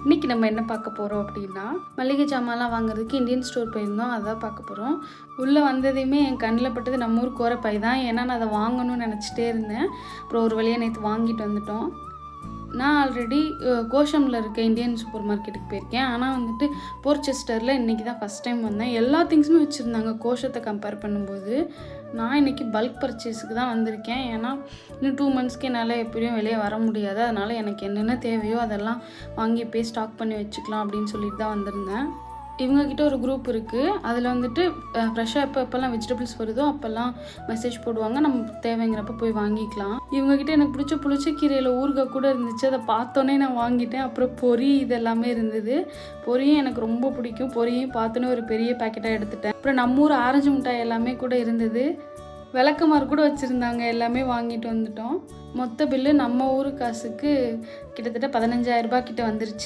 இன்றைக்கி நம்ம என்ன பார்க்க போகிறோம் அப்படின்னா, மளிகை ஜாமான்லாம் வாங்குறதுக்கு இந்தியன் ஸ்டோர் போயிருந்தோம். அதான் பார்க்க போகிறோம். உள்ளே வந்ததையுமே என் கண்ணில் பட்டது நம்ம ஊர் கோரப்பை தான். ஏன்னா நான் அதை வாங்கணும்னு நினச்சிட்டே இருந்தேன். அப்புறம் ஒரு வழியாக நேற்று வாங்கிட்டு வந்துட்டோம். நான் ஆல்ரெடி கோஷமில் இருக்க இந்தியன் சூப்பர் மார்க்கெட்டுக்கு போயிருக்கேன். ஆனால் வந்துட்டு போர்ச்செஸ்டரில் இன்றைக்கி தான் ஃபஸ்ட் டைம் வந்தேன். எல்லா திங்ஸுமே வச்சுருந்தாங்க கோஷத்தை கம்பேர் பண்ணும்போது. நான் இன்றைக்கி பல்க் பர்ச்சேஸுக்கு தான் வந்திருக்கேன். ஏன்னா இன்னும் 2 மந்த்ஸ்க்கு என்னால் எப்படியும் வெளியே வர முடியாது. அதனால் எனக்கு என்னென்ன தேவையோ அதெல்லாம் வாங்கி போய் ஸ்டாக் பண்ணி வச்சுக்கலாம் அப்படின்னு சொல்லிட்டு தான் வந்திருந்தேன். இவங்கக்கிட்ட ஒரு குரூப் இருக்குது. அதில் வந்துட்டு ஃப்ரெஷ்ஷாக எப்போல்லாம் வெஜிடபிள்ஸ் வருதோ அப்போல்லாம் மெசேஜ் போடுவாங்க. நம்ம தேவைங்கிறப்ப போய் வாங்கிக்கலாம். இவங்கக்கிட்ட எனக்கு பிடிச்ச புளிச்சக்கீரையில் ஊறுகாய் கூட இருந்துச்சு. அதை பார்த்தோன்னே நான் வாங்கிட்டேன். அப்புறம் பொரி இதெல்லாமே இருந்தது. பொரியும் எனக்கு ரொம்ப பிடிக்கும். பொரியும் பார்த்தோன்னே ஒரு பெரிய பேக்கெட்டாக எடுத்துட்டேன். அப்புறம் நம்ம ஊர் ஆரஞ்சு மிட்டாய் எல்லாமே கூட இருந்தது. விளக்கமாறு கூட வச்சுருந்தாங்க. எல்லாமே வாங்கிட்டு வந்துட்டோம். மொத்த பில்லு நம்ம ஊர் காசுக்கு கிட்டத்தட்ட 15,000 ரூபாய் கிட்ட வந்துருச்சு.